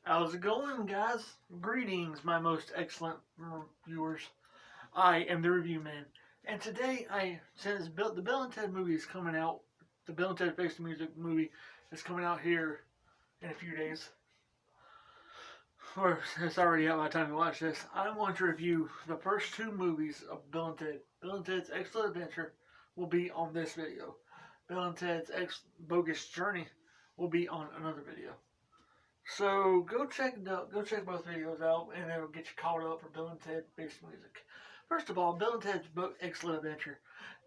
How's it going, guys? Greetings, my most excellent viewers. I am the Review Man, and today since the Bill and Ted movie is coming out, the Bill and Ted Face the Music movie is coming out here in a few days, or it's already out by the time you watch this. I want to review the first two movies of Bill and Ted. Bill and Ted's Excellent Adventure will be on this video. Bill and Ted's Bogus Journey will be on another video. So go check both videos out, and it'll get you caught up for Bill and Ted Face the Music. First of all, Bill and Ted's Excellent Adventure.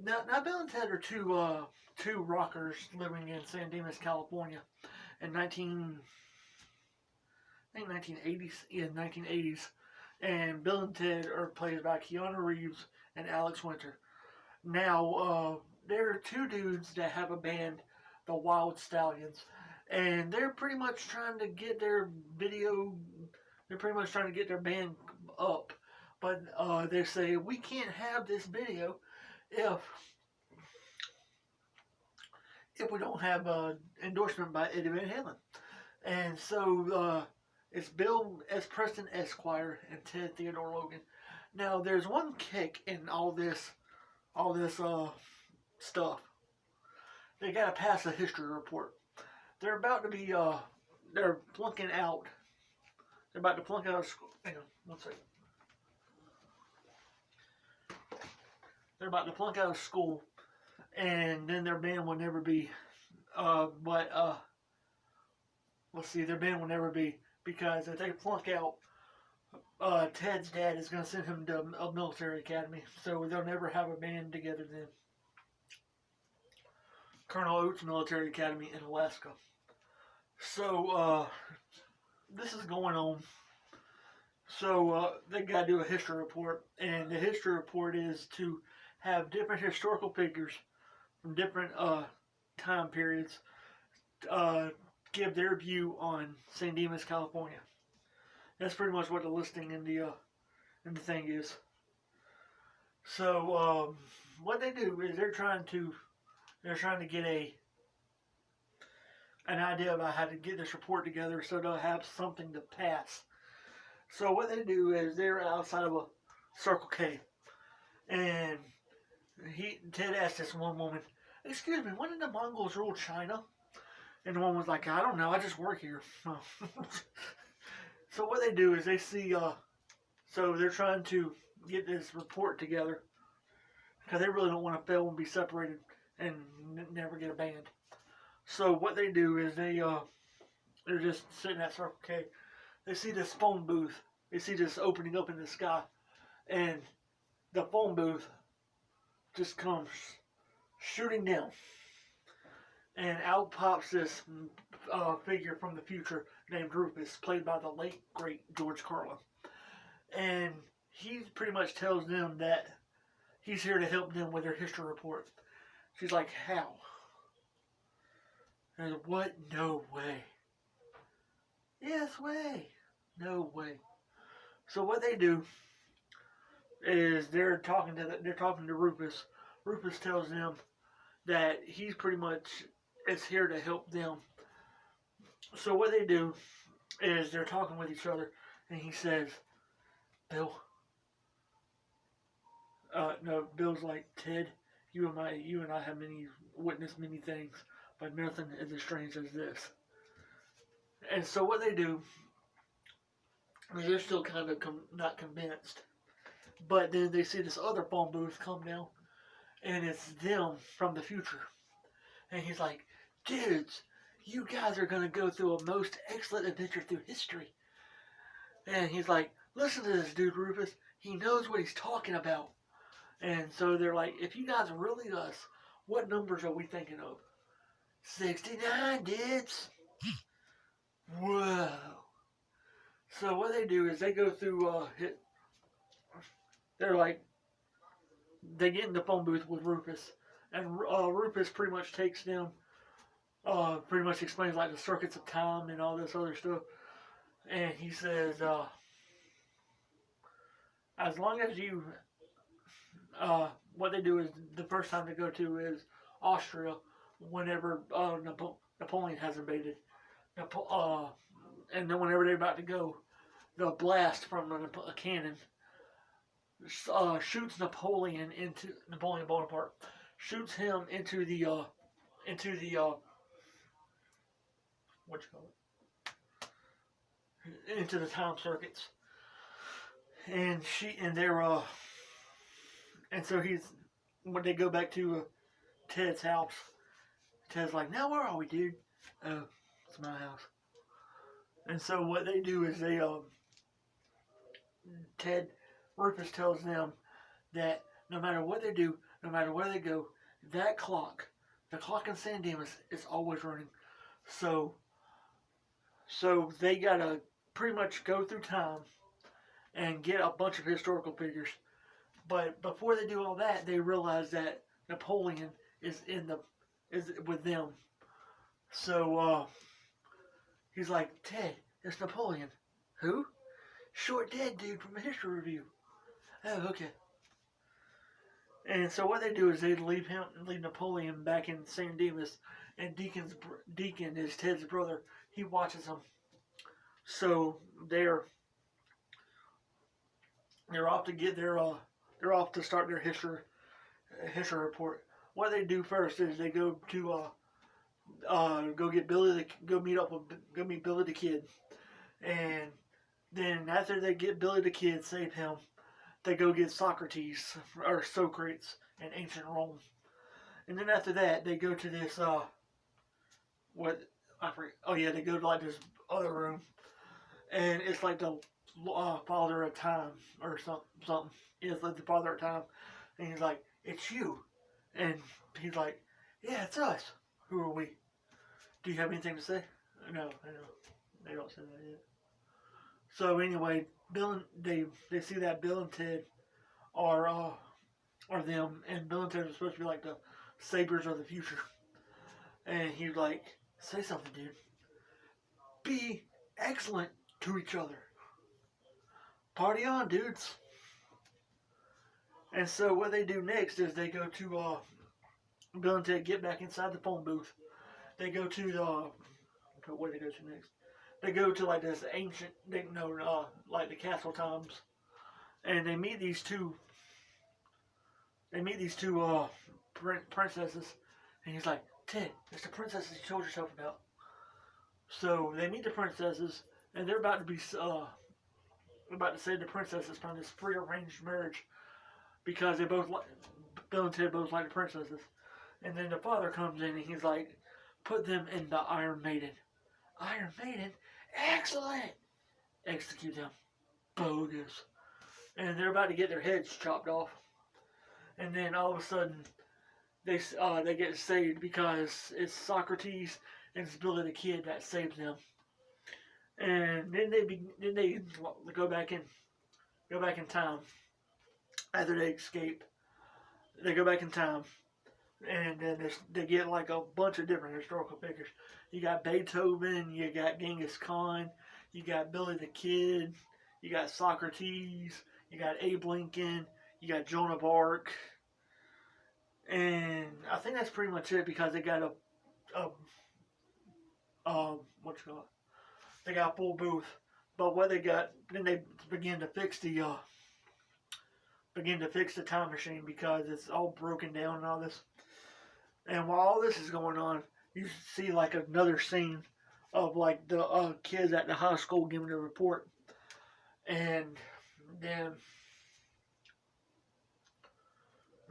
Now Bill and Ted are two rockers living in San Dimas, California, in 1980s. Yeah, 1980s. And Bill and Ted are played by Keanu Reeves and Alex Winter. Now, there are two dudes that have a band, the Wild Stallions, and they're pretty much trying to get their video. They're pretty much trying to get their band up, but they say we can't have this video if we don't have an endorsement by Eddie Van Halen. And so it's Bill S. Preston Esquire and Ted Theodore Logan. Now there's one kick in all this stuff. They gotta pass a history report. They're about to be they're flunking out. They're about to flunk out of school. Hang on, one second. They're about to flunk out of school, and then their band will never be. Let's see, their band will never be, because if they flunk out, Ted's dad is going to send him to a military academy, so they'll never have a band together then. Colonel Oates Military Academy in Alaska. So, this is going on. So, they got to do a history report, and the history report is to have different historical figures from different time periods give their view on San Dimas, California. That's pretty much what the listing in the thing is. So, what they do is they're trying to get an idea about how to get this report together, so they'll have something to pass. So what they do is they're outside of a Circle K, and Ted asked this one woman, "Excuse me, when did the Mongols rule China?" And the woman was like, "I don't know, I just work here." So what they do is they see, so they're trying to get this report together, because they really don't want to fail and be separated and never get a band. So what they do is they're just sitting at Circle K. They see this phone booth. They see this opening up in the sky, and the phone booth just comes shooting down, and out pops this figure from the future named Rufus, played by the late great George Carlin, and he pretty much tells them that he's here to help them with their history report. She's like, "How?" And what? No way. Yes way. No way. So what they do is they're talking to Rufus. Rufus tells them that he's pretty much is here to help them. So what they do is they're talking with each other, and he says, "Bill." No, Bill's like, "Ted, you and I have witnessed many things, but nothing is as strange as this." And so what they do is they're still kind of not convinced, but then they see this other phone booth come down, and it's them from the future. And he's like, "Dudes, you guys are going to go through a most excellent adventure through history." And he's like, "Listen to this dude, Rufus. He knows what he's talking about." And so they're like, "If you guys are really us, what numbers are we thinking of?" 69, dudes. Whoa. So what they do is they go through, they're like, they get in the phone booth with Rufus, and Rufus pretty much takes them, pretty much explains like the circuits of time and all this other stuff. And he says, as long as you, what they do is the first time they go to is Austria, whenever Napoleon has invaded. and then whenever they're about to go, the blast from a cannon shoots Napoleon Bonaparte, shoots him into the what you call it, into the time circuits, and they're and so he's when they go back to Ted's house, Ted's like, now where are we, dude? Oh, it's my house. And so what they do is Ted Rufus tells them that no matter what they do, no matter where they go, that clock, the clock in San Dimas is always running. So they gotta pretty much go through time and get a bunch of historical figures. But before they do all that, they realize that Napoleon is with them. So he's like, Ted, it's Napoleon. Who? Short dead dude from a history review. Oh, okay. And so what they do is they leave Napoleon back in San Dimas, and Deacon is Ted's brother. He watches him. So they're off to get they're off to start their history report. What they do first is they go to go meet Billy the Kid, and then after they get Billy the Kid, save him, they go get Socrates in ancient Rome, and then after that they go to this they go to like this other room, and it's like the father of time or something. It's like the father of time, and he's like, it's you, and he's like, yeah, it's us. Who are we? Do you have anything to say? No, they don't say that yet. So anyway, they see that Bill and Ted are them, and Bill and Ted are supposed to be like the sabers of the future. And he's like, say something, dude. Be excellent to each other. Party on, dudes. And so what they do next is they go to Bill and Ted get back inside the phone booth. They go to what do they go to next? They go to like this ancient, like the castle times, and they meet these two. Princesses, and he's like, Ted, it's the princesses you told yourself about. So they meet the princesses, and they're about to save the princesses from this prearranged marriage because Bill and Ted both like the princesses. And then the father comes in and he's like, put them in the Iron Maiden. Iron Maiden? Excellent! Execute them. Bogus. And they're about to get their heads chopped off. And then all of a sudden, they get saved because it's Socrates and it's Billy the Kid that saves them. And then they go back in time after they escape. They go back in time, and then they get like a bunch of different historical figures. You got Beethoven, you got Genghis Khan, you got Billy the Kid, you got Socrates, you got Abe Lincoln, you got Joan of Arc, and I think that's pretty much it because they got they got a full booth. But what they got, then they begin to fix the time machine because it's all broken down and all this. And while all this is going on, you see like another scene of like the kids at the high school giving a report, and then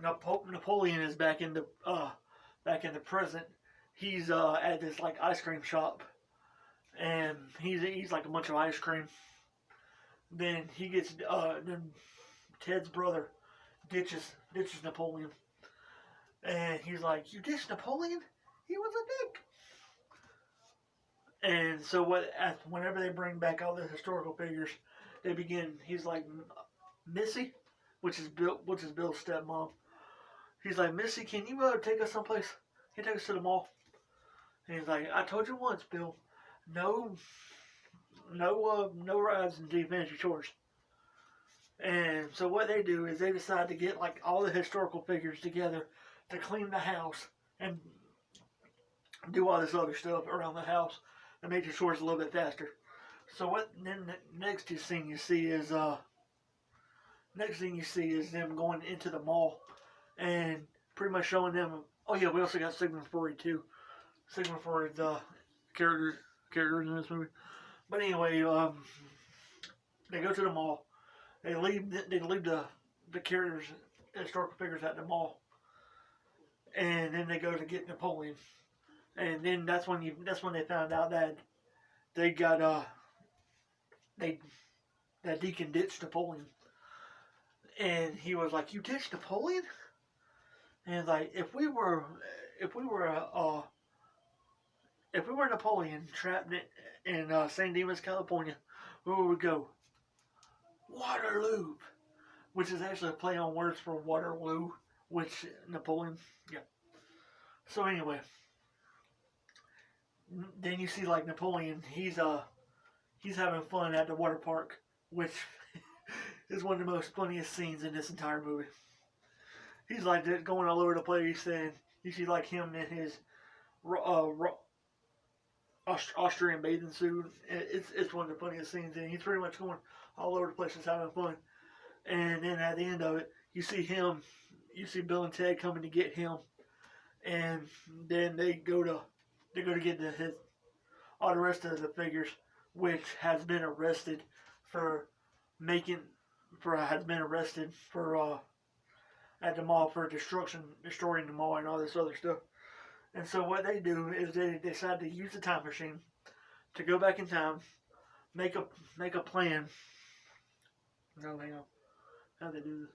Napoleon is back in the present. He's at this like ice cream shop, and he's like a bunch of ice cream. Then he gets then Ted's brother ditches Napoleon, and he's like, "You ditched Napoleon? He was a dick." And so whenever they bring back all the historical figures, they begin. He's like, Missy, which is Bill's stepmom. He's like, Missy, can you take us someplace? Can you take us to the mall? And he's like, I told you once, Bill, no rides until you finish your chores. And so what they do is they decide to get like all the historical figures together to clean the house and do all this other stuff around the house and make the chores a little bit faster. So what? Then the next thing you see is them going into the mall and pretty much showing them. Oh yeah, we also got Sigmund Freud too. Sigmund Freud's character characters in this movie. But anyway, they go to the mall. They leave the characters, historical figures at the mall, and then they go to get Napoleon. And then that's when they found out that they got they that Deacon ditched Napoleon, and he was like, "You ditched Napoleon?" And like, if we were Napoleon trapped in St. Dimas, California, where would we go? Waterloo, which is actually a play on words for Waterloo, which Napoleon. Yeah. So anyway, then you see like Napoleon. He's having fun at the water park, which is one of the most funniest scenes in this entire movie. He's like going all over the place, and you see like him in his Austrian bathing suit. It's one of the funniest scenes, and he's pretty much going all over the place, just having fun. And then at the end of it, you see Bill and Ted coming to get him, and then they go to get all the rest of the figures, which has been arrested for at the mall for destroying the mall and all this other stuff. And so what they do is they decide to use the time machine to go back in time, make a plan. No, hang on. How do they do this?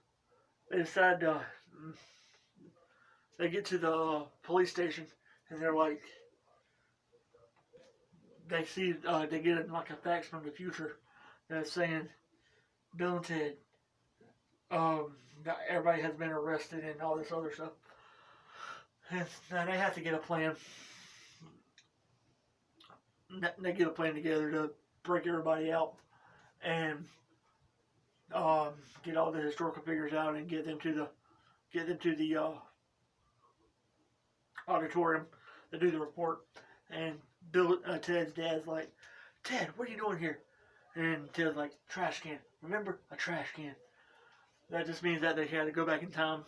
They decide they get to the police station, and they're like, they get like a fax from the future that's saying, Bill and Ted, everybody has been arrested and all this other stuff. And now they have to get a plan. They get a plan together to break everybody out and get all the historical figures out and get them to the auditorium to do the report. And Ted's dad's like, "Ted, what are you doing here?" And Ted's like, "Trash can. Remember? A trash can." That just means that they had to go back in time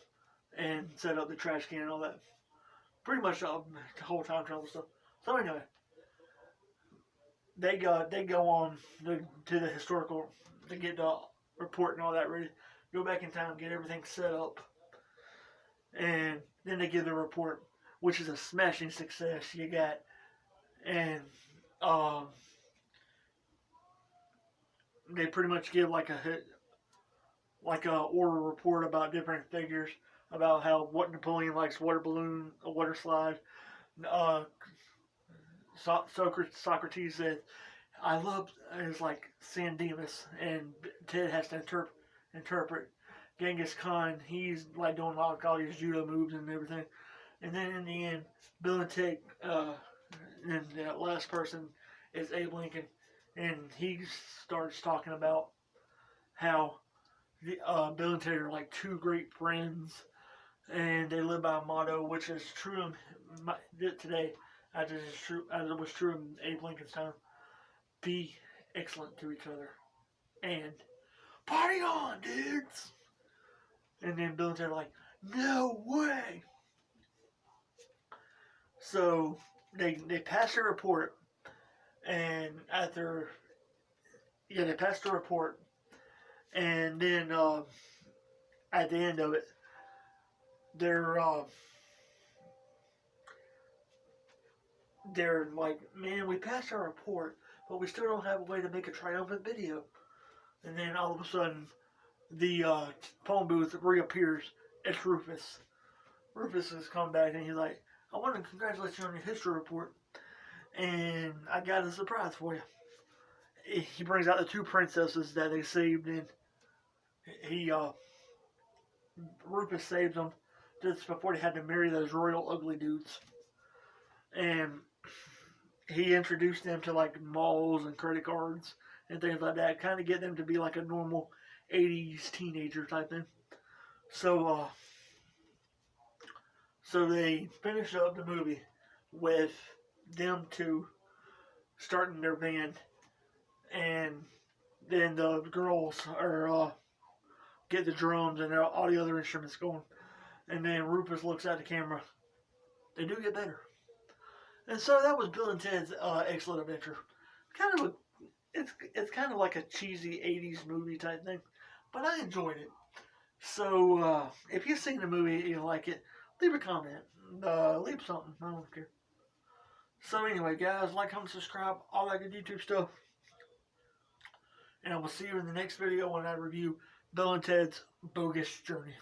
and set up the trash can and all that. Pretty much the whole time travel stuff. So anyway, they go on to the historical to get the report and all that ready. Go back in time, get everything set up, and then they give the report, which is a smashing success. You got, and they pretty much give like a oral report about different figures, about what Napoleon likes: water balloon, a water slide. Socrates said, "I love," is like San Dimas, and Ted has to interpret. Genghis Khan, he's like doing all these judo moves and everything. And then in the end, Bill and Ted, and the last person is Abe Lincoln, and he starts talking about how Bill and Ted are like two great friends, and they live by a motto which is true today, as it was true in Abe Lincoln's time: be excellent to each other, and party on, dudes. And then Bill and Ted are like, "No way." So they pass the report, and they pass the report, and then at the end of it, they're like, "Man, we passed our report, but we still don't have a way to make a triumphant video." And then all of a sudden, the phone booth reappears. It's Rufus. Rufus has come back, and he's like, "I want to congratulate you on your history report, and I got a surprise for you." He brings out the two princesses that they saved, and Rufus saved them just before they had to marry those royal ugly dudes. And he introduced them to like malls and credit cards and things like that, kind of get them to be like a normal 80s teenager type thing. So they finish up the movie with them two starting their band, and then the girls are get the drums and all the other instruments going. And then Rufus looks at the camera. They do get better. And so that was Bill and Ted's Excellent Adventure. Kind of a, it's kind of like a cheesy '80s movie type thing, but I enjoyed it. So if you've seen the movie and you like it, leave a comment, leave something. I don't care. So anyway, guys, like, comment, subscribe, all that good YouTube stuff, and I will see you in the next video when I review Bill and Ted's Bogus Journey.